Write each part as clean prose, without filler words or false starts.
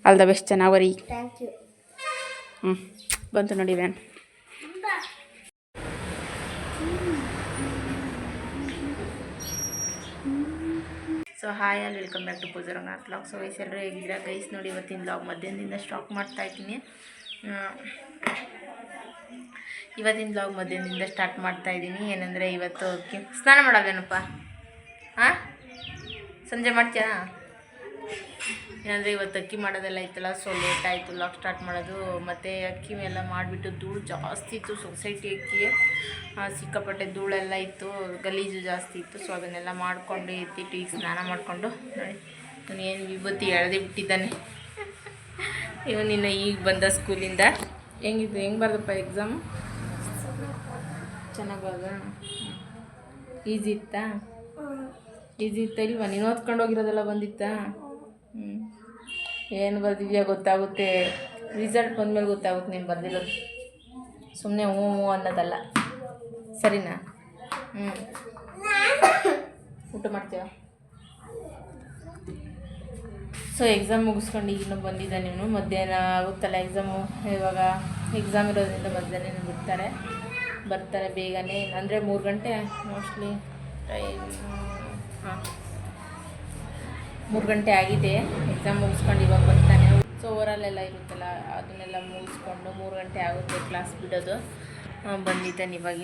All the best, ಚೆನ್ನಾಗಿ ಬರೀ. Thank you. ಬಂತು ನೋಡಿ van. So hi all, welcome back to Pooja Ranganath vlog. So guys ಎಲ್ಲರೂ ಹೇಗಿದ್ದೀರಾ ಗೈಸ್? ನೋಡಿ ಇವತ್ತಿನ ವ್ಲಾಗ್ ಮಧ್ಯಾಹ್ನದಿಂದ ಸ್ಟಾರ್ಟ್ ಮಾಡ್ತಾಯಿದ್ದೀನಿ. ಏನಂದರೆ ಇವತ್ತು ಸ್ನಾನ ಮಾಡೋದೇನಪ್ಪ? ಹಾಂ, ಸಂಜೆ ಮಾಡ್ತೀಯಾ? ಏನಂದರೆ ಇವತ್ತು ಅಕ್ಕಿ ಮಾಡೋದೆಲ್ಲ ಇತ್ತಲ್ಲ, ಸೊ ಲೇಟ್ ಆಯಿತು ವ್ಲಾಗ್ ಸ್ಟಾರ್ಟ್ ಮಾಡೋದು. ಮತ್ತು ಅಕ್ಕಿ ಎಲ್ಲ ಮಾಡಿಬಿಟ್ಟು ಧೂಳು ಜಾಸ್ತಿ ಇತ್ತು ಸೊಸೈಟಿ ಅಕ್ಕಿ, ಸಿಕ್ಕಾಪಟ್ಟೆ ಧೂಳೆಲ್ಲ ಇತ್ತು, ಗಲೀಜು ಜಾಸ್ತಿ ಇತ್ತು. ಸೊ ಅದನ್ನೆಲ್ಲ ಮಾಡಿಕೊಂಡು ಎತ್ತಿಟ್ಟು ಈಗ ಸ್ನಾನ ಮಾಡಿಕೊಂಡು ನೋಡಿ ಇವನು ಏನು ವಿಭೂತಿ ಎಳೆದೇ ಬಿಟ್ಟಿದ್ದಾನೆ. ಇವನಿನ್ನು ಈಗ ಬಂದ ಸ್ಕೂಲಿಂದ. ಹೆಂಗಿದ್ದು, ಹೆಂಗೆ ಬರ್ದಪ್ಪ ಎಕ್ಸಾಮ್? ಚೆನ್ನಾಗಿ ಬರ್ದ? ಈಸಿ ಇತ್ತಾ? ಈಸಿ ಇತ್ತ ಇಲ್ವಾ? ನೀನು ಓದ್ಕೊಂಡು ಹೋಗಿರೋದೆಲ್ಲ ಬಂದಿತ್ತಾ? ಏನು ಬರ್ದಿದ್ಯಾ ಗೊತ್ತಾಗುತ್ತೆ, ರಿಸಲ್ಟ್ ಬಂದಮೇಲೆ ಗೊತ್ತಾಗುತ್ತೆ ನೀನು ಬರ್ದಿರೋದು. ಸುಮ್ಮನೆ ಹ್ಞೂ ಹ್ಞೂ ಅನ್ನೋದಲ್ಲ, ಸರಿನಾ? ಊಟ ಮಾಡ್ತೀವ? ಸೊ ಎಕ್ಸಾಮ್ ಮುಗಿಸ್ಕೊಂಡು ಈಗ ಇನ್ನೂ ಬಂದಿದ್ದ ನೀವು. ಮಧ್ಯಾಹ್ನ ಆಗುತ್ತಲ್ಲ ಎಕ್ಸಾಮು, ಇವಾಗ ಎಕ್ಸಾಮ್ ಇರೋದ್ರಿಂದ ಮಧ್ಯಾಹ್ನ ಬರ್ತಾರೆ ಬೇಗನೆ, ಅಂದರೆ 3 ಗಂಟೆ ಮೋಸ್ಟ್ಲಿ ಟೈಮ್. ಹಾಂ, 3 ಗಂಟೆ ಆಗಿದೆ. ಎಕ್ಸಾಮ್ ಮುಗಿಸ್ಕೊಂಡು ಇವಾಗ ಬರ್ತಾನೆ. ಸೊ ಓವರಲ್ಲೆಲ್ಲ ಇರುತ್ತಲ್ಲ ಅದನ್ನೆಲ್ಲ ಮುಗಿಸ್ಕೊಂಡು 3 ಗಂಟೆ ಆಗುತ್ತೆ ಕ್ಲಾಸ್ ಬಿಡೋದು. ಬಂದಿದ್ದಾನೆ ಇವಾಗ.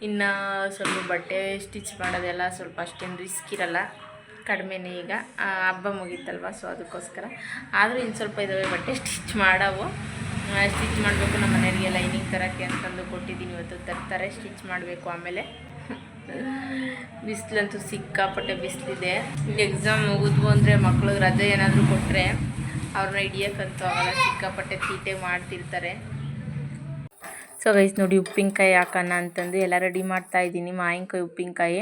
ಇನ್ನು ಸ್ವಲ್ಪ ಬಟ್ಟೆ ಸ್ಟಿಚ್ ಮಾಡೋದೆಲ್ಲ ಸ್ವಲ್ಪ ಅಷ್ಟೇನು ರಿಸ್ಕ್ ಇರಲ್ಲ, ಕಡಿಮೆನೇ. ಈಗ ಹಬ್ಬ ಮುಗೀತಲ್ವ, ಸೊ ಅದಕ್ಕೋಸ್ಕರ. ಆದರೂ ಇನ್ನು ಸ್ವಲ್ಪ ಇದ್ದಾವೆ ಬಟ್ಟೆ ಸ್ಟಿಚ್ ಮಾಡವು. ಸ್ಟಿಚ್ ಮಾಡಬೇಕು. ನಮ್ಮ ಮನೆಯವರಿಗೆ ಲೈನಿಂಗ್ ತರೋಕ್ಕೆ ಅಂತಂದು ಕೊಟ್ಟಿದ್ದೀನಿ, ಇವತ್ತು ತರ್ತಾರೆ, ಸ್ಟಿಚ್ ಮಾಡಬೇಕು. ಆಮೇಲೆ ಬಿಸಿಲಂತೂ ಸಿಕ್ಕಾಪಟ್ಟೆ ಬಿಸಿಲಿದೆ. ಎಕ್ಸಾಮ್ ಮುಗಿದ್ವು ಅಂದರೆ ಮಕ್ಳಿಗೆ ರಜೆ ಏನಾದರೂ ಕೊಟ್ಟರೆ ಅವ್ರನ್ನ ಹಿಡಿಯೋಕ್ಕಂತೂ ಆಗಲ್ಲ, ಸಿಕ್ಕಾಪಟ್ಟೆ ತೀಟೆ ಮಾಡ್ತಿರ್ತಾರೆ. ಸೊ ಗೈಸ್ ನೋಡಿ, ಉಪ್ಪಿನಕಾಯಿ ಹಾಕೋಣ ಅಂತಂದು ಎಲ್ಲ ರೆಡಿ ಮಾಡ್ತಾಯಿದ್ದೀನಿ. ಮಾವಿನಕಾಯಿ ಉಪ್ಪಿನಕಾಯಿ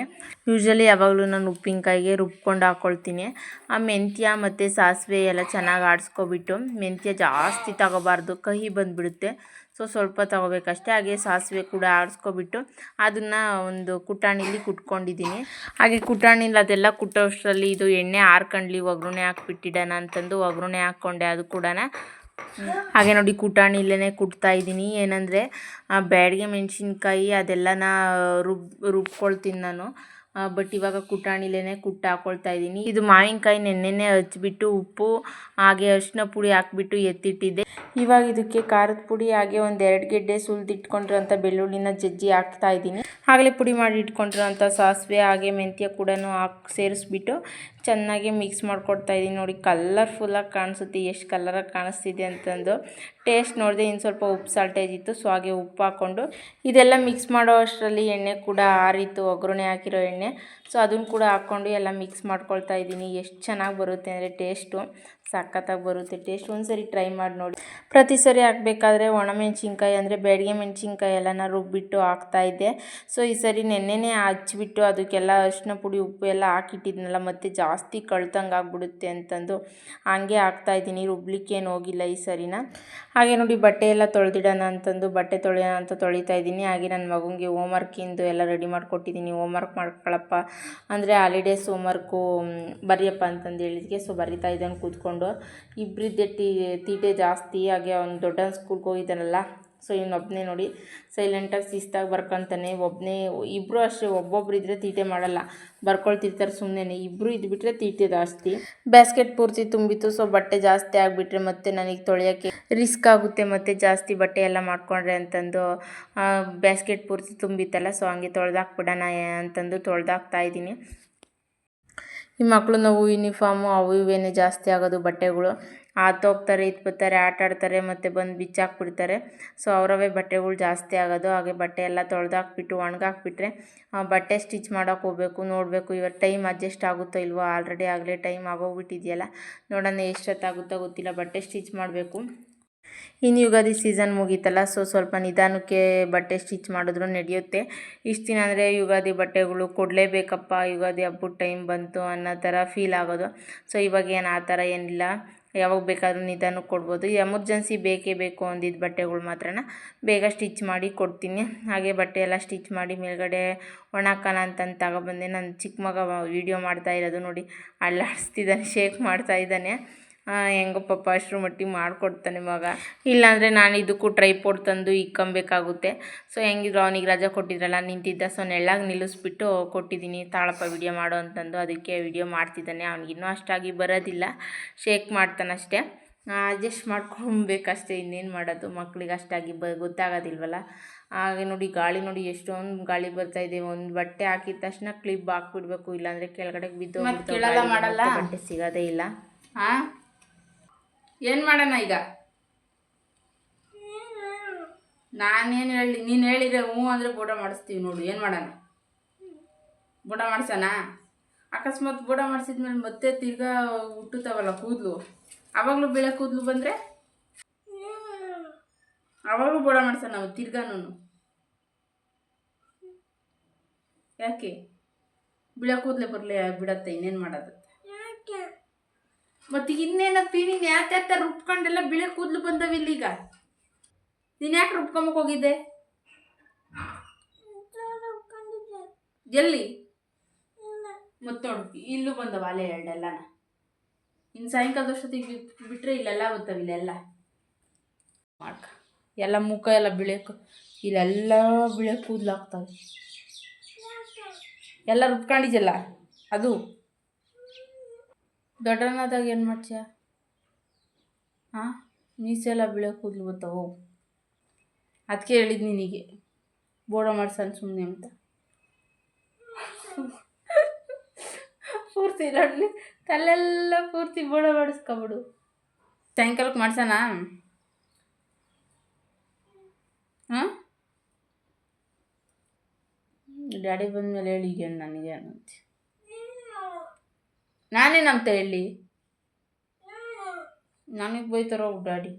ಯೂಶ್ವಲಿ ಯಾವಾಗಲೂ ನಾನು ಉಪ್ಪಿನಕಾಯಿಗೆ ರುಬ್ಕೊಂಡು ಹಾಕ್ಕೊಳ್ತೀನಿ. ಆ ಮೆಂತ್ಯ ಮತ್ತು ಸಾಸಿವೆ ಎಲ್ಲ ಚೆನ್ನಾಗಿ ಆಡಿಸ್ಕೊಬಿಟ್ಟು, ಮೆಂತ್ಯ ಜಾಸ್ತಿ ತಗೋಬಾರ್ದು, ಕಹಿ ಬಂದುಬಿಡುತ್ತೆ. ಸೊ ಸ್ವಲ್ಪ ತೊಗೋಬೇಕಷ್ಟೇ. ಹಾಗೆ ಸಾಸಿವೆ ಕೂಡ ಆಡಿಸ್ಕೊಬಿಟ್ಟು ಅದನ್ನು ಒಂದು ಕುಟಾಣಿಲಿ ಕುಟ್ಕೊಂಡಿದ್ದೀನಿ. ಹಾಗೆ ಕುಟಾಣಿಲಿ ಅದೆಲ್ಲ ಕುಟ್ಟೋಷ್ಟರಲ್ಲಿ ಇದು ಎಣ್ಣೆ ಹಾರ್ಕೊಂಡ್ಲಿ, ಒಗ್ಗರಣೆ ಹಾಕ್ಬಿಟ್ಟಿಡೋಣ ಅಂತಂದು ಒಗ್ಗರಣೆ ಹಾಕ್ಕೊಂಡೆ. ಅದು ಕೂಡ ಹಾಗೆ ನೋಡಿ ಕುಟಾಣಿಲೇ ಕುಟ್ತಾಯಿದ್ದೀನಿ. ಏನಂದರೆ ಬ್ಯಾಡಗೆ ಮೆಣಸಿನ್ಕಾಯಿ ಅದೆಲ್ಲನ ರುಬ್ಕೊಳ್ತೀನಿ ನಾನು. ಬಟ್ ಇವಾಗ ಕುಟಾಣಿಲೇ ಕುಟ್ಟು ಹಾಕ್ಕೊಳ್ತಾ ಇದ್ದೀನಿ. ಇದು ಮಾವಿನಕಾಯಿ ನೆನ್ನೆನೇ ಹಚ್ಬಿಟ್ಟು ಉಪ್ಪು ಹಾಗೆ ಅರಿಶಿನ ಪುಡಿ ಹಾಕ್ಬಿಟ್ಟು ಎತ್ತಿಟ್ಟಿದ್ದೆ. ಇವಾಗ ಇದಕ್ಕೆ ಖಾರದ ಪುಡಿ ಹಾಗೆ 1-2 ಗೆಡ್ಡೆ ಸುಲಿದಿಟ್ಕೊಂಡಿರೋಂಥ ಬೆಳ್ಳುಳ್ಳಿನ ಜಜ್ಜಿ ಹಾಕ್ತಾ ಇದ್ದೀನಿ. ಆಗಲೇ ಪುಡಿ ಮಾಡಿ ಇಟ್ಕೊಂಡಿರೋಂಥ ಸಾಸಿವೆ ಹಾಗೆ ಮೆಂತ್ಯ ಕೂಡ ಸೇರಿಸ್ಬಿಟ್ಟು ಚೆನ್ನಾಗಿ ಮಿಕ್ಸ್ ಮಾಡ್ಕೊಡ್ತಾ ಇದ್ದೀನಿ. ನೋಡಿ ಕಲರ್ಫುಲ್ಲಾಗಿ ಕಾಣಿಸುತ್ತೆ, ಎಷ್ಟು ಕಲರಾಗಿ ಕಾಣಿಸ್ತಿದೆ ಅಂತಂದು. ಟೇಸ್ಟ್ ನೋಡಿದೆ, ಇನ್ನು ಸ್ವಲ್ಪ ಉಪ್ಪು ಸಾಲ್ಟೇಜ್ ಇತ್ತು. ಸೊ ಹಾಗೆ ಉಪ್ಪು ಹಾಕ್ಕೊಂಡು ಇದೆಲ್ಲ ಮಿಕ್ಸ್ ಮಾಡೋ ಅಷ್ಟರಲ್ಲಿ ಎಣ್ಣೆ ಕೂಡ ಆರಿತ್ತು, ಒಗ್ಗರಣೆ ಹಾಕಿರೋ ಎಣ್ಣೆ. ಸೊ ಅದನ್ನು ಕೂಡ ಹಾಕ್ಕೊಂಡು ಎಲ್ಲ ಮಿಕ್ಸ್ ಮಾಡ್ಕೊಳ್ತಾ ಇದ್ದೀನಿ. ಎಷ್ಟು ಚೆನ್ನಾಗಿ ಬರುತ್ತೆ ಅಂದರೆ ಟೇಸ್ಟು ಸಖತ್ತಾಗಿ ಬರುತ್ತೆ ಟೇಸ್ಟ್. ಒಂದ್ಸರಿ ಟ್ರೈ ಮಾಡಿ ನೋಡಿ. ಪ್ರತಿ ಸರಿ ಹಾಕಬೇಕಾದ್ರೆ ಒಣಮೆಣ್ಸಿನ್ಕಾಯಿ ಅಂದರೆ ಬ್ಯಾಡಗೆ ಮೆಣಸಿನ್ಕಾಯಿ ಎಲ್ಲನ ರುಬ್ಬಿಟ್ಟು ಹಾಕ್ತಾಯಿದ್ದೆ. ಸೊ ಈ ಸರಿ ನೆನ್ನೆನೇ ಹಚ್ಬಿಟ್ಟು ಅದಕ್ಕೆಲ್ಲ ಅರಿಶಿನ ಪುಡಿ ಉಪ್ಪು ಎಲ್ಲ ಹಾಕಿಟ್ಟಿದ್ನಲ್ಲ, ಮತ್ತು ಜಾಸ್ತಿ ಕಳ್ತಂಗೆ ಆಗಿಬಿಡುತ್ತೆ ಅಂತಂದು ಹಂಗೆ ಹಾಕ್ತಾಯಿದ್ದೀನಿ, ರುಬ್ಲಿಕ್ಕೇನು ಹೋಗಿಲ್ಲ ಈ ಸರಿನ. ಹಾಗೆ ನೋಡಿ ಬಟ್ಟೆ ಎಲ್ಲ ತೊಳೆದಿಡೋಣ ಅಂತಂದು ಬಟ್ಟೆ ತೊಳೆಯೋಣ ಅಂತ ತೊಳಿತಾ ಇದ್ದೀನಿ. ಹಾಗೆ ನನ್ನ ಮಗನಿಗೆ ಹೋಮ್ವರ್ಕಿಂದು ಎಲ್ಲ ರೆಡಿ ಮಾಡಿಕೊಟ್ಟಿದ್ದೀನಿ. ಹೋಮ್ವರ್ಕ್ ಮಾಡ್ಕೊಳಪ್ಪ ಅಂದರೆ ಹಾಲಿಡೇಸ್ ಹೋಮ್ವರ್ಕು ಬರೆಯಪ್ಪ ಅಂತಂದು ಹೇಳಿದ್ಕೆ. ಸೊ ಬರಿತಾ ಇದ್ದಾನೆ ಕೂತ್ಕೊಂಡು. ಇಬ್ಬರಿದ್ದೆ ತೀಟೆ ಜಾಸ್ತಿ. ಹಾಗೆ ಅವ್ನು ದೊಡ್ಡ ಸ್ಕೂಲ್ಗೆ ಹೋಗಿದ್ದಾನಲ್ಲ, ಸೊ ಇವನೊಬ್ಬನೇ ನೋಡಿ ಸೈಲೆಂಟಾಗಿ ಶಿಸ್ತಾಗಿ ಬರ್ಕೊತಾನೆ. ಇಬ್ಬರು ಅಷ್ಟೇ, ಒಬ್ಬೊಬ್ರು ಇದ್ದರೆ ತೀಟೆ ಮಾಡಲ್ಲ, ಬರ್ಕೊಳ್ತಿರ್ತಾರೆ ಸುಮ್ಮನೆ. ಇಬ್ಬರು ಇದ್ಬಿಟ್ರೆ ತೀಟೆ ಜಾಸ್ತಿ. ಬ್ಯಾಸ್ಕೆಟ್ ಪೂರ್ತಿ ತುಂಬಿತ್ತು. ಸೊ ಬಟ್ಟೆ ಜಾಸ್ತಿ ಆಗಿಬಿಟ್ರೆ ಮತ್ತೆ ನನಗೆ ತೊಳೆಯೋಕ್ಕೆ ರಿಸ್ಕ್ ಆಗುತ್ತೆ, ಮತ್ತು ಜಾಸ್ತಿ ಬಟ್ಟೆ ಎಲ್ಲ ಮಾಡ್ಕೊಂಡ್ರೆ ಅಂತಂದು ಬ್ಯಾಸ್ಕೆಟ್ ಪೂರ್ತಿ ತುಂಬಿತ್ತಲ್ಲ. ಸೊ ಹಂಗೆ ತೊಳೆದಾಕ್ಬಿಡೋಣ ಅಂತಂದು ತೊಳೆದಾಕ್ತಾ ಇದ್ದೀನಿ. ಈ ಮಕ್ಕಳು ನಾವು ಯೂನಿಫಾರ್ಮು ಅವು ಇವೇನೇ ಜಾಸ್ತಿ ಆಗೋದು ಬಟ್ಟೆಗಳು. ಹೋಗ್ತಾರೆ ಬರ್ತಾರೆ ಆಟ ಆಡ್ತಾರೆ, ಮತ್ತು ಬಂದು ಬಿಚ್ಚಾಕ್ಬಿಡ್ತಾರೆ. ಸೊ ಅವರವೇ ಬಟ್ಟೆಗಳು ಜಾಸ್ತಿ ಆಗೋದು. ಹಾಗೆ ಬಟ್ಟೆ ಎಲ್ಲ ತೊಳೆದಾಕ್ಬಿಟ್ಟು ಒಣಗಾಕ್ಬಿಟ್ರೆ ಬಟ್ಟೆ ಸ್ಟಿಚ್ ಮಾಡೋಕೆ ಹೋಗಬೇಕು, ನೋಡಬೇಕು ಇವತ್ತು ಟೈಮ್ ಅಡ್ಜಸ್ಟ್ ಆಗುತ್ತೋ ಇಲ್ವೋ. ಆಗಲೇ ಟೈಮ್ ಆಗೋಗ್ಬಿಟ್ಟಿದೆಯಲ್ಲ, ನೋಡೋಣ ಎಷ್ಟೊತ್ತಾಗುತ್ತೋ ಗೊತ್ತಿಲ್ಲ. ಬಟ್ಟೆ ಸ್ಟಿಚ್ ಮಾಡಬೇಕು. ಇನ್ನು ಯುಗಾದಿ ಸೀಸನ್ ಮುಗೀತಲ್ಲ, ಸೊ ಸ್ವಲ್ಪ ನಿಧಾನಕ್ಕೆ ಬಟ್ಟೆ ಸ್ಟಿಚ್ ಮಾಡಿದ್ರು ನಡೆಯುತ್ತೆ. ಇಷ್ಟು ದಿನ ಅಂದರೆ ಯುಗಾದಿ ಬಟ್ಟೆಗಳು ಕೊಡಲೇಬೇಕಪ್ಪ, ಯುಗಾದಿ ಹಬ್ಬದ ಟೈಮ್ ಬಂತು ಅನ್ನೋ ಥರ ಫೀಲ್ ಆಗೋದು. ಸೊ ಇವಾಗೇನು ಆ ಥರ ಏನಿಲ್ಲ, ಯಾವಾಗ ಬೇಕಾದರೂ ನಿಧಾನಕ್ಕೆ ಕೊಡ್ಬೋದು. ಎಮರ್ಜೆನ್ಸಿ ಬೇಕೇ ಬೇಕು ಅಂದಿದ್ದ ಬಟ್ಟೆಗಳು ಮಾತ್ರ ಬೇಗ ಸ್ಟಿಚ್ ಮಾಡಿ ಕೊಡ್ತೀನಿ. ಹಾಗೆ ಬಟ್ಟೆ ಎಲ್ಲ ಸ್ಟಿಚ್ ಮಾಡಿ ಮೇಲ್ಗಡೆ ಒಣಾಕೋಣ ಅಂತಂದು ತಗೊಬಂದೆ. ನನ್ನ ಚಿಕ್ಕ ಮಗ ವೀಡಿಯೋ ಮಾಡ್ತಾ ಇರೋದು ನೋಡಿ, ಅಲ್ಲಾಡಿಸ್ತಿದ್ದಾನೆ, ಶೇಕ್ ಮಾಡ್ತಾ ಇದ್ದಾನೆ. ಹೆಂಗೋ ಪಾಪ ಅಷ್ಟರ ಮಟ್ಟಿಗೆ ಮಾಡಿಕೊಡ್ತಾನೆ ಮಗ. ಇಲ್ಲಾಂದರೆ ನಾನು ಇದಕ್ಕೂ ಟ್ರೈಪೋಡ್ ತಂದು ಇಕ್ಕೊಬೇಕಾಗುತ್ತೆ. ಸೊ ಹೆಂಗಿದ್ರು ಅವನಿಗೆ ರಜೆ ಕೊಟ್ಟಿದ್ರಲ್ಲ, ನಿಂತಿದ್ದ. ಸೊ ನೆಳ್ಳಾಗಿ ನಿಲ್ಲಿಸ್ಬಿಟ್ಟು ಕೊಟ್ಟಿದ್ದೀನಿ, ತಾಳಪ್ಪ ವಿಡಿಯೋ ಮಾಡು ಅಂತಂದು. ಅದಕ್ಕೆ ವಿಡಿಯೋ ಮಾಡ್ತಿದ್ದಾನೆ. ಅವ್ನಿಗಿನ್ನೂ ಅಷ್ಟಾಗಿ ಬರೋದಿಲ್ಲ, ಶೇಕ್ ಮಾಡ್ತಾನಷ್ಟೇ. ಅಡ್ಜಸ್ಟ್ ಮಾಡ್ಕೊಬೇಕಷ್ಟೇ, ಇನ್ನೇನು ಮಾಡೋದು. ಮಕ್ಳಿಗೆ ಅಷ್ಟಾಗಿ ಗೊತ್ತಾಗೋದಿಲ್ವಲ್ಲ. ಹಾಗೆ ನೋಡಿ ಗಾಳಿ ನೋಡಿ ಎಷ್ಟೊಂದು ಗಾಳಿ ಬರ್ತಾಯಿದೆ. ಒಂದು ಬಟ್ಟೆ ಹಾಕಿದ ತಕ್ಷಣ ಕ್ಲಿಪ್ ಹಾಕ್ಬಿಡ್ಬೇಕು, ಇಲ್ಲಾಂದರೆ ಕೆಳಗಡೆ ಬಿದ್ದು ಮಾಡಲ್ಲ, ಬಟ್ಟೆ ಸಿಗೋದೇ ಇಲ್ಲ. ಹಾಂ, ಏನು ಮಾಡೋಣ ಈಗ? ನಾನೇನು ಹೇಳಿ, ನೀನು ಹೇಳಿದ್ರೆ ಹ್ಞೂ ಅಂದರೆ ಬೋಡ ಮಾಡಿಸ್ತೀವಿ ನೋಡು. ಏನು ಮಾಡೋಣ? ಬೋಡ ಮಾಡ್ಸೋಣ? ಅಕಸ್ಮಾತ್ ಬೋಡ ಮಾಡಿಸಿದ್ಮೇಲೆ ಮತ್ತೆ ತಿರ್ಗಾ ಹುಟ್ಟುತ್ತಾವಲ್ಲ ಕೂದಲು, ಆವಾಗಲೂ ಬೆಳೆ ಕೂದಲು ಬಂದರೆ ಆವಾಗಲೂ ಬೋಡ ಮಾಡ್ಸೋಣ ನಾವು ತಿರ್ಗಾನು. ಯಾಕೆ? ಬಿಳೆ ಕೂದಲೇ ಬರಲಿ ಬಿಡತ್ತೆ, ಇನ್ನೇನು ಮಾಡೋದು? ಮತ್ತೆ ಇನ್ನೇನಪ್ಪಿ, ನೀನು ಯಾಕೆ ರುಬ್ಕೊಂಡೆಲ್ಲ ಬಿಳೆ ಕೂದಲು ಬಂದವಿಲ್ಲ ಈಗ? ನೀನು ಯಾಕೆ ರುಬ್ಕೊಂಬಕ್ಕೆ ಹೋಗಿದ್ದೆ? ಎಲ್ಲಿ? ಮತ್ತೆ ನೋಡು, ಇಲ್ಲೂ ಬಂದವ ಅಲ್ಲೇ ಎರಡೆಲ್ಲನ. ಇನ್ನು ಸಾಯಂಕಾಲದಷ್ಟೊತ್ತಿಗೆ ಬಿಟ್ಟರೆ ಇಲ್ಲೆಲ್ಲ ಬರ್ತಾವೆ, ಇಲ್ಲೆಲ್ಲ ಮಾಡ್ಕ. ಎಲ್ಲ ಮುಖ ಎಲ್ಲ ಇಲ್ಲೆಲ್ಲ ಬಿಳೆ ಕೂದಲು ಆಗ್ತವೆ. ಎಲ್ಲ ರುಬ್ಕೊಂಡಿದ್ಯಲ್ಲ ಅದು. ದೊಡ್ಡನಾದಾಗ ಏನು ಮಾಡ್ತೀಯ? ಹಾಂ, ಮೀಸೆಲ್ಲ ಬಿಳೆ ಕೂದಲು ಬರ್ತಾವೆ. ಅದಕ್ಕೆ ಹೇಳಿದ್ದು ನಿನಗೆ ಬೋಡ ಮಾಡ್ಸೋಣ ಸುಮ್ಮನೆ ಅಂತ. ಪೂರ್ತಿ ನೋಡಲಿ, ತಲೆಲ್ಲ ಪೂರ್ತಿ ಬೋಡ ಮಾಡಿಸ್ಕೊಬಿಡು. ಸಾಯಂಕಾಲಕ್ಕೆ ಮಾಡ್ಸೋಣ? ಹಾಂ, ಡ್ಯಾಡಿ ಬಂದಮೇಲೆ ಹೇಳಿ. ಈಗೇನು ನನಗೆ ಅನ್ನಂತೆ? ನಾನೇನಂತ ಹೇಳಿ? ನನಗೆ ಬೈತಾರೋ ಡ್ಯಾಡಿ.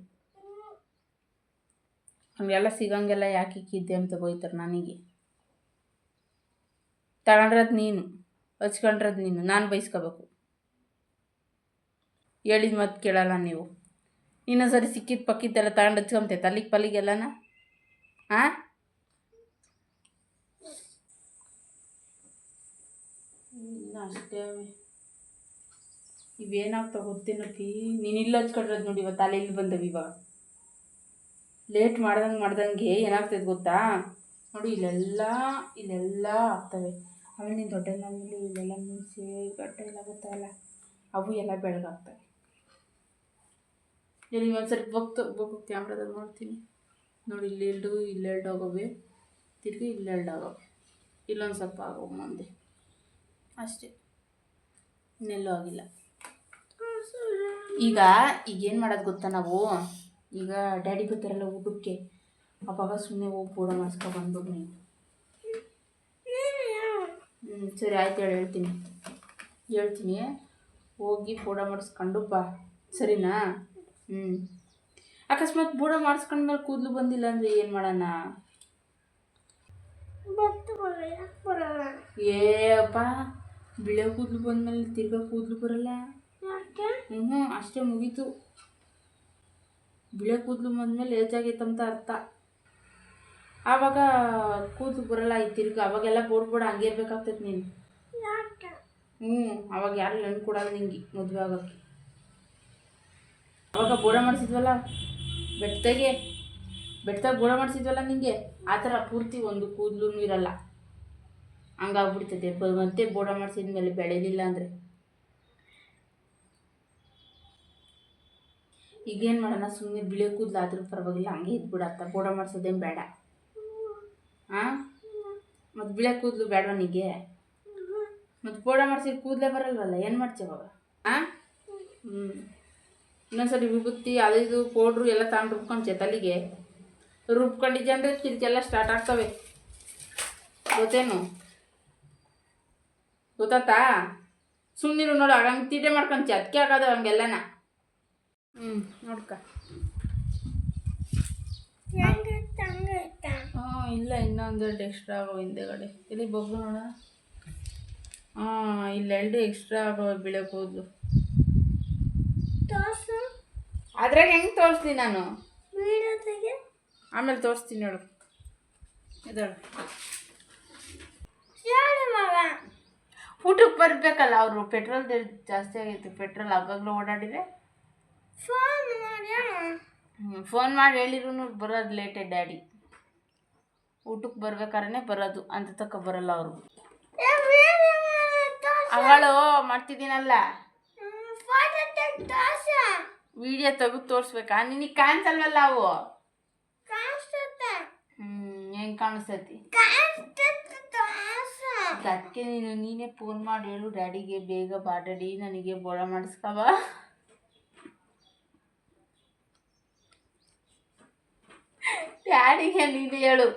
ಹಂಗೆಲ್ಲ ಸಿಗಂಗೆಲ್ಲ ಯಾಕೆ ಇಕ್ಕಿದ್ದೆ ಅಂತ ಬೈತಾರೆ ನನಗೆ. ತಗೊಂಡ್ರದ್ದು ನೀನು, ಹಚ್ಕೊಂಡ್ರದ್ದು ನೀನು, ನಾನು ಬೈಸ್ಕೋಬೇಕು. ಹೇಳಿದ ಮತ್ತೆ ಕೇಳಲ್ಲ ನೀವು. ಇನ್ನೊಂದು ಸರಿ ಸಿಕ್ಕಿದ್ದು ಪಕ್ಕಿದ್ದೆಲ್ಲ ತಗೊಂಡು ಹಚ್ಕೊಂತೆ ಅಲ್ಲಿಗೆ ಪಲ್ಲಿಗೆಲ್ಲನ. ಹಾಂ, ಅಷ್ಟೇ. ಇವೇನಾಗ್ತಾವ ಗೊತ್ತೇನಪ್ಪಿ? ನೀನು ಇಲ್ಲಿ ಹಚ್ಕೊಂಡ್ರದ್ದು ನೋಡಿ, ಇವತ್ತು ತಲೆ ಇಲ್ಲಿ ಬಂದವು. ಇವಾಗ ಲೇಟ್ ಮಾಡ್ದಂಗೆ ಏನಾಗ್ತದೆ ಗೊತ್ತಾ? ನೋಡಿ, ಇಲ್ಲೆಲ್ಲ ಆಗ್ತವೆ. ಆಮೇಲೆ ನೀನು ದೊಡ್ಡೆಲ್ಲ ಮೇಲೆ ಇಲ್ಲೆಲ್ಲ ಮೀಸೆ ಗಡ್ಡೆ ಎಲ್ಲ ಗೊತ್ತಾಗಲ್ಲ, ಅವು ಎಲ್ಲ ಬೆಳಗಾಗ್ತವೆ. ಇಲ್ಲಿ ಒಂದ್ಸರಿ ಬೇಕು ಕ್ಯಾಮ್ರಾದಾಗ ನೋಡ್ತೀನಿ. ನೋಡಿ, ಇಲ್ಲೆರಡು ಆಗೋವೆ, ತಿರ್ಗಿ ಇಲ್ಲೆರಡು ಆಗೋವೆ, ಇಲ್ಲೊಂದು ಸ್ವಲ್ಪ ಆಗೋವು ಮುಂದೆ ಅಷ್ಟೇ, ಇನ್ನೆಲ್ಲೂ ಆಗಿಲ್ಲ. ಈಗೇನು ಮಾಡೋದು ಗೊತ್ತಾ? ನಾವು ಈಗ ಡ್ಯಾಡಿ ಬರ್ತಾರಲ್ಲ ಊಟಕ್ಕೆ, ಅವಾಗ ಸುಮ್ಮನೆ ಹೋಗಿ ಬೋಡ ಮಾಡಿಸ್ಕೊ ಬಂದ್ಬಿಡು ನೀನು. ಸರಿ ಆಯ್ತು, ಹೇಳ್ತೀನಿ. ಹೋಗಿ ಬೋಡ ಮಾಡಿಸ್ಕೊಂಡು ಬಾ, ಸರಿನಾ? ಅಕಸ್ಮಾತ್ ಬೋಡ ಮಾಡಿಸ್ಕೊಂಡ್ಮೇಲೆ ಕೂದಲು ಬಂದಿಲ್ಲ ಅಂದರೆ ಏನು ಮಾಡೋಣ? ಏಪ್ಪ, ಬಿಳೆ ಕೂದಲು ಬಂದಮೇಲೆ ತಿರ್ಗಾ ಕೂದಲು ಬರಲ್ಲ. ಅಷ್ಟೇ, ಮುಗೀತು. ಬಿಳೆ ಕೂದಲು ಬಂದಮೇಲೆ ಏಜ್ ಆಗೈತಂತ ಅರ್ಥ. ಆವಾಗ ಕೂದಲು ಬರಲ್ಲ ತಿರ್ಗ. ಅವಾಗೆಲ್ಲ ಬೋಡ ಹಂಗೆ ಇರ್ಬೇಕಾಗ್ತೈತೆ ನೀನು. ಅವಾಗ ಯಾರು ಹೆಣ್ಣು ಕೊಡಲ್ಲ ನಿಂಗೆ ಮದುವೆ ಆಗೋಕ್ಕೆ. ಅವಾಗ ಬೋಡ ಮಾಡಿಸಿದ್ವಲ್ಲ ಬೆಟ್ಟದಾಗ ಬೋಡ ಮಾಡಿಸಿದ್ವಲ್ಲ ನಿಂಗೆ, ಆ ಥರ ಪೂರ್ತಿ ಒಂದು ಕೂದಲು ಇರಲ್ಲ, ಹಂಗಾಗ್ಬಿಡ್ತೈತೆ. ಮತ್ತೆ ಬೋಡ ಮಾಡಿಸಿದ್ಮೇಲೆ ಬೆಳೆಯಲಿಲ್ಲ ಅಂದರೆ ಈಗೇನು ಮಾಡೋಣ? ಸುಮ್ಮನೆ ಬಿಳೆ ಕೂದಲು ಆದರೂ ಪರವಾಗಿಲ್ಲ, ಹಂಗೆ ಇದ್ಬಿಡತ್ತ. ಬೋಡ ಮಾಡಿಸೋದೇನು ಬೇಡ. ಹಾಂ, ಮತ್ತು ಬಿಳೆ ಕೂದಲು ಬೇಡವ ನಿಮಗೆ? ಮತ್ತು ಬೋಡ ಮಾಡಿಸಿದ್ರೆ ಕೂದಲೇ ಬರಲ್ವಲ್ಲ, ಏನು ಮಾಡ್ತೀವಾಗ? ಹಾಂ, ಇನ್ನೊಂದ್ಸರಿ ವಿಭೂತಿ ಅದು ಇದು ಪೌಡ್ರು ಎಲ್ಲ ತಗೊಂಡು ರುಬ್ಕೊಂಡ್ಚೆ ತಲೆಗೆ. ರುಬ್ಕೊಂಡಿದ್ದೆ ಅಂದರೆ ತಿರ್ಗೆಲ್ಲ ಸ್ಟಾರ್ಟ್ ಆಗ್ತವೆ, ಗೊತ್ತೇನು? ಗೊತ್ತಾತಾ? ಸುಮ್ಮನೆ ನೋಡು, ಹಂಗೆ ತೀಟೆ ಮಾಡ್ಕೊಂಚೆ, ಅದಕ್ಕೆ ಆಗೋದು ಹಂಗೆಲ್ಲನ. ನೋಡ್ಕ. ಇಲ್ಲ, ಇನ್ನೊಂದೆರಡು ಎಕ್ಸ್ಟ್ರಾ ಆಗೋ ಹಿಂದೆಗಡೆ. ಇಲ್ಲಿ ಬೊಬ್ಬು ನೋಡ. ಇಲ್ಲೆರಡು ಎಕ್ಸ್ಟ್ರಾ ಆಗೋ ಬಿಳೆ ಕೂದಲು. ಅದ್ರಾಗ ಹೆಂಗೆ ತೋರಿಸ್ಲಿ ನಾನು? ಆಮೇಲೆ ತೋರಿಸ್ತೀನಿ ನೋಡು. ಇದಳು ಊಟಕ್ಕೆ ಬರಬೇಕಲ್ಲ ಅವರು. ಪೆಟ್ರೋಲ್ ಜಾಸ್ತಿ ಆಗೈತೆ. ಪೆಟ್ರೋಲ್ ಆಗಾಗಲೂ ಓಡಾಡಿದರೆ ಫೋನ್ ಮಾಡಿ ಹೇಳಿದ್ರು ಬರೋದು ಲೇಟೇ ಡ್ಯಾಡಿ. ಊಟಕ್ಕೆ ಬರ್ಬೇಕಾದ್ರೆ ಬರೋದು, ಅಂತ ತಕ್ಕ ಬರಲ್ಲ ಅವರು. ಅವಳು ಮಾಡ್ತಿದ್ದೀನಲ್ಲ, ವಿಡಿಯೋ ತೆಗೆದು ತೋರಿಸ್ಬೇಕಾ? ನಿನಗೆ ಕಾಣಿಸಲ್ವಲ್ಲ ಅವು. ಹೆಂಗೆ ಕಾಣಿಸ್ತೈತಿ? ಅದಕ್ಕೆ ನೀನೇ ಫೋನ್ ಮಾಡಿ ಹೇಳು ಡ್ಯಾಡಿಗೆ, ಬೇಗ ಬಾ ಡ್ಯಾಡಿ, ನನಗೆ ಬೋಳ ಮಾಡಿಸ್ಕವ. ಡ್ಯಾಡಿಗೆ ನೀನು ಹೇಳು,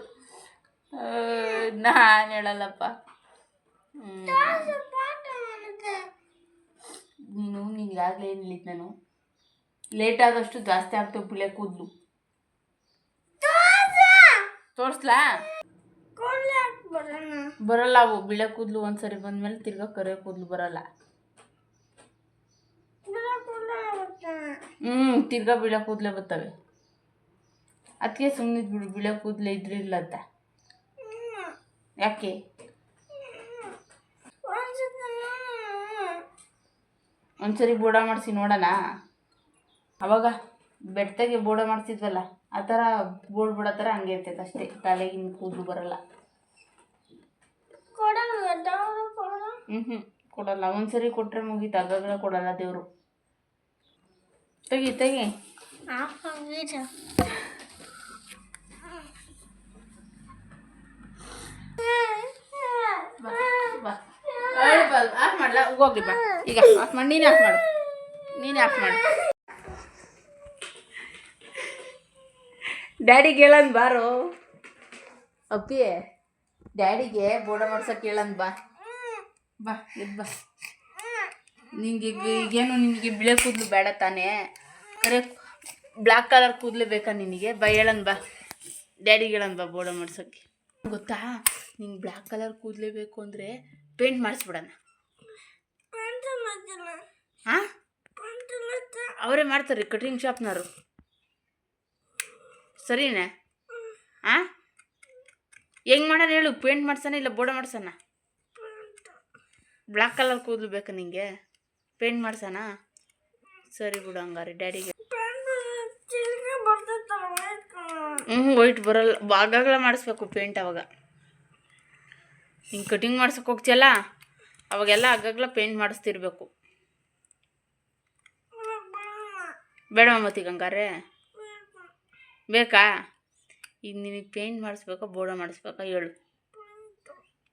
ನಾನು ಹೇಳಲ್ಲಪ್ಪ. ನಿನಗಾಗಲೇ ಏನು ಹೇಳಿದ್ದು ನಾನು, ಲೇಟ್ ಆದಷ್ಟು ಜಾಸ್ತಿ ಆಗ್ತವೆ ಬಿಳೆ ಕೂದಲು. ತೋರಿಸ್ಲಾ? ಬರಲ್ಲ ಅವು ಬಿಳೆ ಕೂದಲು. ಒಂದ್ಸರಿ ಬಂದ್ಮೇಲೆ ತಿರ್ಗಾ ಕರೆ ಕೂದಲು ಬರಲ್ಲ. ತಿರ್ಗಾ ಬಿಳೆ ಕೂದಲೇ ಬರ್ತವೆ. ಅದಕ್ಕೆ ಸುಮ್ಮನಿದ್ ಬಿಡು, ಬಿಳೆ ಕೂದಲೇ ಇದ್ರಿಲ್ಲ ಅಂತ. ಯಾಕೆ? ಒಂದ್ಸರಿ ಬೋಡ ಮಾಡಿಸಿ ನೋಡೋಣ. ಅವಾಗ ಬೆಟ್ಟಗೆ ಬೋಡ ಮಾಡಿಸಿದ್ವಲ್ಲ, ಆ ಥರ ಬೋಡ್ ಬಿಡೋ ಥರ ಹಂಗೆ ಇರ್ತೈತೆ ಅಷ್ಟೇ, ತಲೆಗಿನ ಕೂದಲು ಬರಲ್ಲ. ಕೊಡಲ್ಲ. ಒಂದ್ಸರಿ ಕೊಟ್ಟರೆ ಮುಗೀತು, ಆಗಾಗ ಕೊಡಲ್ಲ ದೇವರು. ತೆಗಿ ತೆಗಿ. ಆಫ್ ಮಾಡಲ? ಹೋಗಿ ಬಾ ಈಗ. ಆಫ್ ಮಾಡಿ. ನೀನೇ ಆಫ್ ಮಾಡು, ನೀನೇ ಆಫ್ ಮಾಡು. ಡ್ಯಾಡಿಗೆ ಹೇಳಂದು ಬಾರೋ ಅಪ್ಪಿ, ಡ್ಯಾಡಿಗೆ ಬೋಡ ಮಾಡ್ಸಕ್ಕೆ ಹೇಳಂದು ಬಾ. ಬಾ ಇದು ಬಾ. ನಿಂಗೆ ಈಗೇನು ನಿನಗೆ ಬಿಳೆ ಕೂದಲು ಬೇಡ ತಾನೇ? ಕರೆ ಬ್ಲ್ಯಾಕ್ ಕಲರ್ ಕೂದಲೇ ಬೇಕಾ ನಿನಗೆ? ಬಾ ಹೇಳನ್ ಬಾ, ಡ್ಯಾಡಿಗೆ ಹೇಳನ್ ಬಾ ಬೋಡ ಮಾಡ್ಸೋಕ್ಕೆ. ಗೊತ್ತಾ, ನಿಂಗೆ ಬ್ಲ್ಯಾಕ್ ಕಲರ್ ಕೂದಲೇ ಬೇಕು ಅಂದರೆ ಪೇಂಟ್ ಮಾಡಿಸ್ಬಿಡೋಣ. ಹಾಂ, ಅವರೇ ಮಾಡ್ತಾರೆ ಕಟಿಂಗ್ ಶಾಪ್ನವರು. ಸರಿನಾ? ಹಾಂ, ಹೆಂಗೆ ಮಾಡೋಣ ಹೇಳು? ಪೇಂಟ್ ಮಾಡ್ಸೋಣ ಇಲ್ಲ ಬೋಡ ಮಾಡ್ಸೋಣ? ಬ್ಲ್ಯಾಕ್ ಕಲರ್ ಕೂದಲು ಬೇಕಾ ನಿಂಗೆ? ಪೇಂಟ್ ಮಾಡ್ಸೋಣ? ಸರಿ ಬಿಡು ಹಂಗಾರೆ. ಡ್ಯಾಡಿಗೆ ವೈಟ್ ಬರಲ್ಲ, ಆಗಾಗಲೇ ಮಾಡಿಸ್ಬೇಕು ಪೇಂಟ್. ಅವಾಗ ಹಿಂಗೆ ಕಟಿಂಗ್ ಮಾಡ್ಸೋಕೆ ಹೋಗ್ತಿಯಲ್ಲ, ಅವಾಗೆಲ್ಲ ಆಗಾಗಲೇ ಪೇಂಟ್ ಮಾಡಿಸ್ತಿರ್ಬೇಕು. ಬೇಡ ಮತ್ತೀಗ ಹಂಗಾರೆ? ಬೇಕಾ? ಈಗ ನಿನಗೆ ಪೇಂಟ್ ಮಾಡಿಸ್ಬೇಕಾ ಬೋಡ ಮಾಡಿಸ್ಬೇಕಾ ಹೇಳು?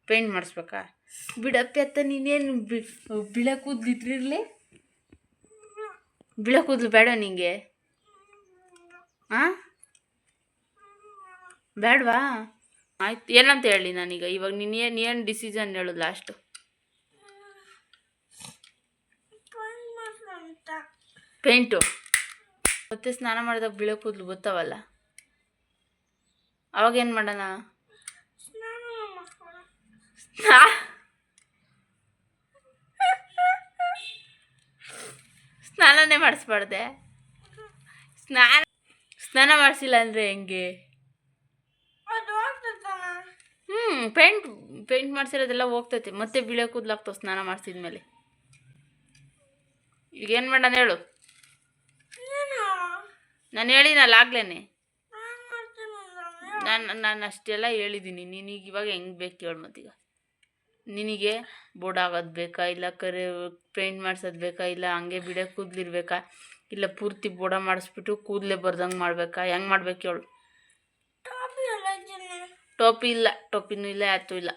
ಪೇಂಟ್ ಮಾಡಿಸ್ಬೇಕಾ? ಬಿಡಪ್ಪಿ ಅತ್ತ, ನೀನೇನು ಬಿಳೆ ಕೂದಲು ಇದ್ರಿರಲಿ. ಬಿಳೆ ಕೂದಲು ಬೇಡ ನಿಂಗೆ? ಹಾಂ, ಬೇಡವಾ? ಆಯ್ತು, ಏನಂತ ಹೇಳಿ ನಾನೀಗ? ಇವಾಗ ನೀನು ಡಿಸಿಷನ್ ಹೇಳು ಲಾಸ್ಟು. ಪೇಂಟು ಮತ್ತೆ ಸ್ನಾನ ಮಾಡಿದಾಗ ಬಿಳೆ ಕೂದಲು ಬರ್ತಾವಲ್ಲ, ಅವಾಗೇನು ಮಾಡೋಣ? ಸ್ನಾನನೇ ಮಾಡಿಸ್ಬಾರ್ದೆ? ಸ್ನಾನ ಮಾಡಿಸಿಲ್ಲ ಅಂದರೆ ಹೆಂಗೆ? ಪೇಂಟ್ ಮಾಡಿಸಿರೋದೆಲ್ಲ ಹೋಗ್ತೈತಿ, ಮತ್ತೆ ಬಿಳೆ ಕೂದಲಾಗ್ತಾವೆ ಸ್ನಾನ ಮಾಡಿಸಿದ್ಮೇಲೆ. ಈಗೇನು ಮಾಡೋಣ ಹೇಳು? ನಾನು ಹೇಳಿನಲ್ಲ ಆಗ್ಲೇ, ನಾನು ಅಷ್ಟೆಲ್ಲ ಹೇಳಿದ್ದೀನಿ. ನಿನಗೆ ಇವಾಗ ಹೆಂಗೆ ಬೇಕು ಹೇಳು? ಮತ್ತೀಗ ನಿನಗೆ ಬೋರ್ಡ್ ಆಗೋದು ಬೇಕಾ, ಇಲ್ಲ ಕರೆ ಪೇಂಟ್ ಮಾಡಿಸೋದು ಬೇಕಾ, ಇಲ್ಲ ಹಂಗೆ ಬಿಡೆ ಕೂದಲಿರ್ಬೇಕಾ, ಇಲ್ಲ ಪೂರ್ತಿ ಬೋಡ ಮಾಡಿಸ್ಬಿಟ್ಟು ಕೂದಲೇ ಬರ್ದಂಗೆ ಮಾಡಬೇಕಾ? ಹೆಂಗೆ ಮಾಡ್ಬೇಕು ಹೇಳು? ಟೋಪಿ ಇಲ್ಲ, ಟೋಪಿನೂ ಇಲ್ಲ, ಯಾತೂ ಇಲ್ಲ.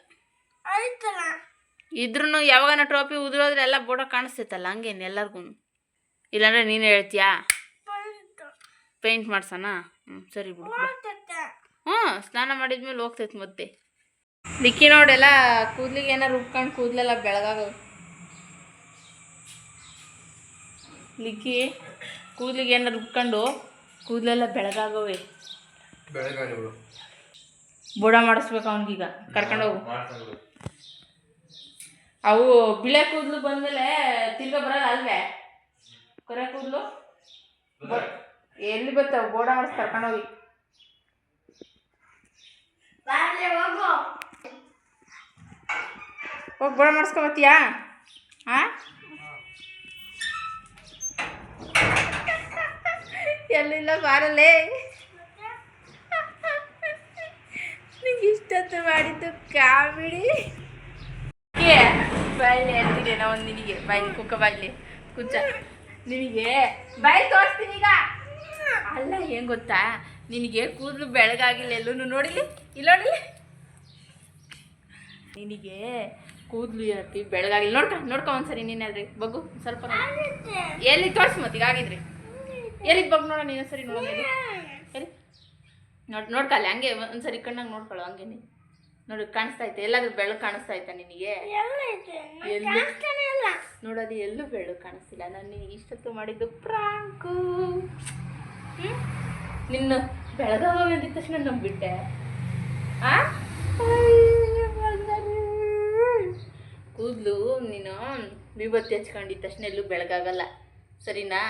ಇದ್ರೂ ಯಾವಾಗನ ಟೋಪಿ ಉದುರೋದ್ರೆ ಎಲ್ಲ ಬೋಡ ಕಾಣಿಸ್ತೈತಲ್ಲ, ಹಂಗೇನು ಎಲ್ಲರಿಗೂ? ಇಲ್ಲಾಂದರೆ ನೀನು ಹೇಳ್ತೀಯಾ ಪೇಂಟ್ ಮಾಡ್ಸೋಣ? ಸರಿ ಬಿಡು. ಸ್ನಾನ ಮಾಡಿದ್ಮೇಲೆ ಹೋಗ್ತೈತೆ ಮತ್ತೆ. ಲಿಕ್ಕಿ ನೋಡೆಲ್ಲ ಕೂದಲಿಗೆ ಏನಾರು ರುಬ್ಕೊಂಡು ಕೂದಲೆಲ್ಲ ಬೆಳಗಾಗವು. ಲಿಕ್ಕಿ ಕೂದಲಿಗೆ ಏನಾರು ರುಬ್ಕೊಂಡು ಕೂದಲೆಲ್ಲ ಬೆಳಗಾಗವೆ. ಬೋಡ ಮಾಡಿಸ್ಬೇಕು ಅವನಿಗೀಗ, ಕರ್ಕೊಂಡೋಗು. ಅವು ಬಿಳೆ ಕೂದಲು ಬಂದಮೇಲೆ ತಿರ್ಗಾ ಬರಲ್ಲ ಅಲ್ವೇ? ಕರೆ ಕೂದಲು ಎಲ್ಲಿ ಬರ್ತಾವೆ? ಬೋಡ ಮಾಡಿಸ್ ಕರ್ಕೊಂಡೋಗಿ. ಹೋಗಿ ಬೋಡ ಮಾಡಿಸ್ಕೊಬತ್ತೀಯಾ? ಹಾಂ, ಎಲ್ಲಿಲ್ಲ ಬಾರಲ್ಲೇ ನಿಂಗೆ ಇಷ್ಟೊತ್ತು ಮಾಡಿದ್ದು ಕಾಮಿಡಿ ಬಾಯ್ಲಿ ಹೇಳ್ತೀನಿ ನಾವು ಒಂದು ನಿನಗೆ ಬಾಯ್ಲಿ ಕುಕ್ಕ ಬಾಯ್ಲಿ ಕುಚ್ಚ ನಿನಗೆ ಬಾಯಿ ತೋರಿಸ್ತೀನಿ ಈಗ ಅಲ್ಲ ಏನು ಗೊತ್ತಾ ನಿನಗೆ ಕೂದಲು ಬೆಳಗಾಗಿಲ್ಲ ಎಲ್ಲೂ ನೋಡಿಲಿ ಇಲ್ಲ ನೋಡಿಲಿ ನಿನಗೆ ಕೂದಲು ಇರತ್ತಿ ಬೆಳಗಾಗಿಲ್ಲ ನೋಡ್ಕೊ ಒಂದ್ಸರಿ ನೀನಾದ್ರಿ ಬಗ್ಗು ಸ್ವಲ್ಪ ಎಲ್ಲಿ ತೋರಿಸಿ ಮತ್ತೀಗ ಆಗಿದ್ರಿ ಎಲ್ಲಿಗೆ ಬಗ್ ನೋಡೋ ನೀನು ಸರಿ ನೋಡೋದು ಎಲ್ಲಿ ನೋಡ್ಕಲ್ಲ ಹಂಗೆ ಒಂದ್ಸರಿ ಕಣ್ಣಂಗೆ ನೋಡ್ಕೊಳ್ಳೋ ಹಂಗೆ ನೀನು ನೋಡಿ ಕಾಣಿಸ್ತಾ ಐತೆ ಎಲ್ಲಾದ್ರೂ ಬೆಳಕು ಕಾಣಿಸ್ತಾ ಐತಾ ನಿನಗೆ ಎಲ್ಲೂ ನೋಡೋದು ಎಲ್ಲೂ ಬೆಳಕು ಕಾಣಿಸ್ತಿಲ್ಲ ನಾನು ನಿನಗೆ ಇಷ್ಟೊತ್ತು ಮಾಡಿದ್ದು ಪ್ರಾಂಕು ನಿನ್ನ ಬೆಳಗಾವ ಅಂದಿದ ತಕ್ಷಣ ನಂಬಿಟ್ಟೆ ಕೂದಲು ನೀನು ವಿಭೂತಿ ಹಚ್ಕೊಂಡಿದ್ದ ತಕ್ಷಣ ಎಲ್ಲೂ ಬೆಳಗಾಗಲ್ಲ ಸರಿನಾ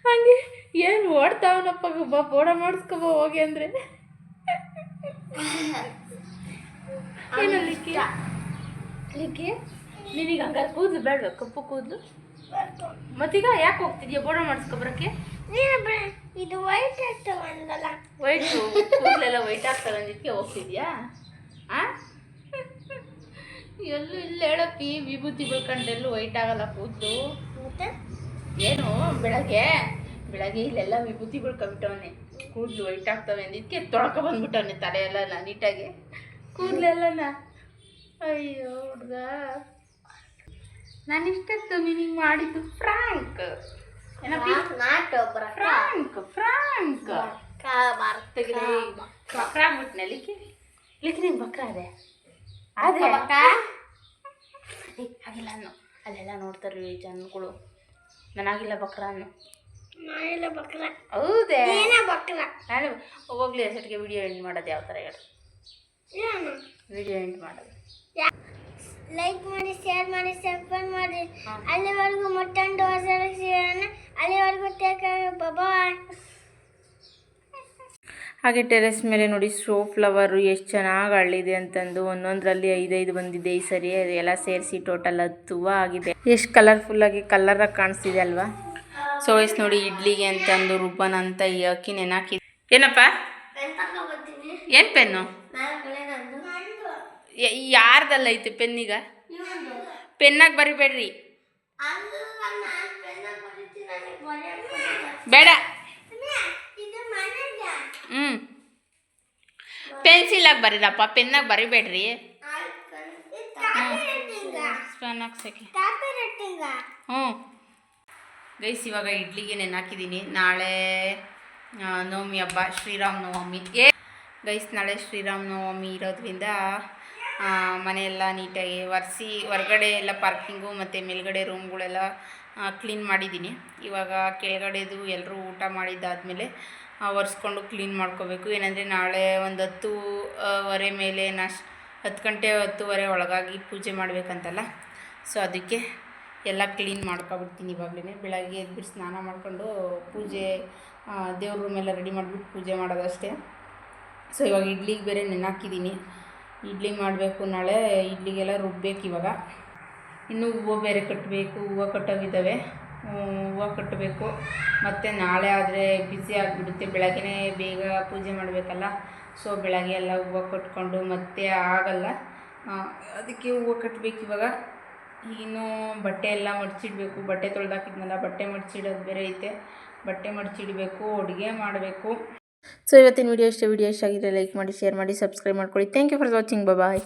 ಹಂಗೆ ಏನು ಓಡ್ತಾವನಪ್ಪ ಬಾ ಬೋಡ ಮಾಡಿಸ್ಕೊಬ ಹೋಗಿ ಅಂದರೆ ಏನಲ್ಲಿಕ್ಕೆ ಲಿಕ್ಕೆ ನಿನಗೆ ಹಂಗಾರೆ ಕೂದಲು ಬೇಡ ಕಪ್ಪು ಕೂದಲು ಮತ್ತೀಗ ಯಾಕೆ ಹೋಗ್ತಿದ್ಯಾ ಬೋಡ ಮಾಡಿಸ್ಕೊಬರಕ್ಕೆ ಇದು ವೈಟ್ ಆಗ್ತಾವಲ್ಲ ವೈಟು ಕೂದಲೆಲ್ಲ ವೈಟ್ ಆಗ್ತವೆ ಅಂದಿದ್ದಕ್ಕೆ ಹೋಗ್ತಿದ್ಯಾ ಎಲ್ಲೂ ಇಲ್ಲ ಹೇಳಪ್ಪಿ ವಿಭೂತಿ ಬೆಳ್ಕೊಂಡೆಲ್ಲೂ ವೈಟ್ ಆಗಲ್ಲ ಕೂದಲು ಏನು ಬೆಳಗ್ಗೆ ಇಲ್ಲೆಲ್ಲ ವಿಭೂತಿ ಬೆಳ್ಕೊಂಬಿಟ್ಟವನೆ ಕೂದಲು ವೈಟ್ ಆಗ್ತವೆ ಅಂದಿದ್ದಕ್ಕೆ ತೊಳ್ಕೊ ಬಂದ್ಬಿಟ್ಟವನೆ ತಲೆ ಎಲ್ಲ ನೀಟಾಗಿ ಕೂದಲೆಲ್ಲನ ಅಯ್ಯೋ ಹುಡ್ಗ ನಾನು ಇಷ್ಟತ್ತು ನಿನಗೆ ಮಾಡಿದ್ದು ಫ್ರಾಂಕ್ ಫ್ರಾಂಕ್ ಬಕ್ರ ಆಗ್ಬಿಟ್ನೆ ಲಿಕ್ಕಿ ನಿಂಗೆ ಬಕ್ರ ಅದೇ ಆಗಿಲ್ಲ ಅನ್ನು ಅಲ್ಲೆಲ್ಲ ನೋಡ್ತಾರೆ ಜನಗಳು ನನಗಿಲ್ಲ ಬಕ್ರ ಅನ್ನು ಹೌದೇ ನಾನು ಹೋಗ್ಲಿ ಅಷ್ಟೊತ್ತಿಗೆ ವಿಡಿಯೋ ಎಂಡ್ ಮಾಡೋದು ಯಾವ ಥರ ಹೇಳಿ ವಿಡಿಯೋ ಎಂಡ್ ಮಾಡೋದು ಲೈಕ್ ಮಾಡಿ ಶೇರ್ ಮಾಡಿ ಸಬ್ಸ್ಕ್ರೈಬ್ ಮಾಡಿ ಅಲ್ಲಿವರೆಗೂ ಮತ್ತೊಂದು ಹೊಸ ಸಿಗೋಣ ಅಲ್ಲಿವರೆಗೂ ಟೇಕ್ ಕೇರ್ ಬಾಯ್ ಹಾಗೆ ಟೆರೆಸ್ ಮೇಲೆ ನೋಡಿ ಶೋ ಫ್ಲವರು ಎಷ್ಟು ಚೆನ್ನಾಗಿ ಅಳ್ಳಿದೆ ಅಂತಂದು ಒಂದೊಂದರಲ್ಲಿ 5 ಬಂದಿದೆ ಈ ಸರಿ ಎಲ್ಲ ಸೇರಿಸಿ ಟೋಟಲ್ 10 ಆಗಿದೆ ಎಷ್ಟು ಕಲರ್ಫುಲ್ಲಾಗಿ ಕಲರಾಗಿ ಕಾಣಿಸ್ತಿದೆ ಅಲ್ವಾ ಸೊ ಎಸ್ ನೋಡಿ ಇಡ್ಲಿಗೆ ಅಂತಂದು ರುಬ್ಬನ್ ಅಂತ ಅಕ್ಕಿ ನೆನಾಕಿದೆ ಏನಪ್ಪ ಏನು ಪೆನ್ನು ಯಾರ್ದಲ್ಲ ಐತೆ ಪೆನ್ನೀಗ ಪೆನ್ನಾಗಿ ಬರಿಬೇಡ್ರಿ ಬೇಡ ಪೆನ್ಸಿಲಾಗಿ ಬರೀರಪ್ಪ ಪೆನ್ನಾಗಿ ಬರಿಬೇಡ್ರಿ ಗೈಸ್ ಇವಾಗ ಇಡ್ಲಿಗೆ ನೆನಾಕಿದ್ದೀನಿ ನಾಳೆ ನವಮಿ ಹಬ್ಬ ಶ್ರೀರಾಮ ನವಮಿ ಗೈಸ್ ನಾಳೆ ಶ್ರೀರಾಮ ನವಮಿ ಇರೋದ್ರಿಂದ ಮನೆಯೆಲ್ಲ ನೀಟಾಗಿ ಒರೆಸಿ ಹೊರ್ಗಡೆ ಎಲ್ಲ ಪಾರ್ಕಿಂಗು ಮತ್ತು ಮೇಲ್ಗಡೆ ರೂಮ್ಗಳೆಲ್ಲ ಕ್ಲೀನ್ ಮಾಡಿದ್ದೀನಿ ಇವಾಗ ಕೆಳಗಡೆದು ಎಲ್ಲರೂ ಊಟ ಮಾಡಿದ್ದಾದಮೇಲೆ ಒರೆಸ್ಕೊಂಡು ಕ್ಲೀನ್ ಮಾಡ್ಕೋಬೇಕು ಏನಂದರೆ ನಾಳೆ ಒಂದು 10:30 ಮೇಲೆ 10 ಗಂಟೆ 10:30 ಒಳಗಾಗಿ ಪೂಜೆ ಮಾಡಬೇಕಂತಲ್ಲ ಸೊ ಅದಕ್ಕೆ ಎಲ್ಲ ಕ್ಲೀನ್ ಮಾಡ್ಕೊಬಿಡ್ತೀನಿ ಇವಾಗಲೇ ಬೆಳಗ್ಗೆ ಎದ್ಬಿಟ್ಟು ಸ್ನಾನ ಮಾಡ್ಕೊಂಡು ಪೂಜೆ ದೇವ್ರ ರೂಮೆಲ್ಲ ರೆಡಿ ಮಾಡಿಬಿಟ್ಟು ಪೂಜೆ ಮಾಡೋದಷ್ಟೇ ಸೊ ಇವಾಗ ಇಡ್ಲಿಗೆ ಬೇರೆ ನೆನಾಕಿದ್ದೀನಿ ಇಡ್ಲಿ ಮಾಡಬೇಕು ನಾಳೆ ಇಡ್ಲಿಗೆಲ್ಲ ರುಬ್ಬೇಕು ಇವಾಗ ಇನ್ನೂ ಹೂವು ಬೇರೆ ಕಟ್ಟಬೇಕು ಹೂವು ಕಟ್ಟೋವಿದ್ದಾವೆ ಹೂವು ಕಟ್ಟಬೇಕು ಮತ್ತು ನಾಳೆ ಆದರೆ ಬ್ಯುಸಿ ಆಗಿಬಿಡುತ್ತೆ ಬೆಳಗ್ಗೆ ಬೇಗ ಪೂಜೆ ಮಾಡಬೇಕಲ್ಲ ಸೊ ಬೆಳಗ್ಗೆ ಎಲ್ಲ ಹೂವು ಕಟ್ಕೊಂಡು ಮತ್ತೆ ಆಗಲ್ಲ ಅದಕ್ಕೆ ಹೂವು ಕಟ್ಟಬೇಕು ಇವಾಗ ಇನ್ನೂ ಬಟ್ಟೆ ಎಲ್ಲ ಮಡಚಿಡಬೇಕು ಬಟ್ಟೆ ತೊಳೆದಾಕಿದ್ನಲ್ಲ ಬಟ್ಟೆ ಮಡಚಿಡೋದು ಬೇರೆ ಐತೆ ಬಟ್ಟೆ ಮಡಚಿಡಬೇಕು ಅಡುಗೆ ಮಾಡಬೇಕು ಸೊ ಇವತ್ತಿನ ವಿಡಿಯೋ ಇಷ್ಟ ಆಗಿದ್ರೆ ಲೈಕ್ ಮಾಡಿ ಶೇರ್ ಮಾಡಿ ಸಬ್ಸ್ಕ್ರೈಬ್ ಮಾಡ್ಕೊಳ್ಳಿ thank you for watching bye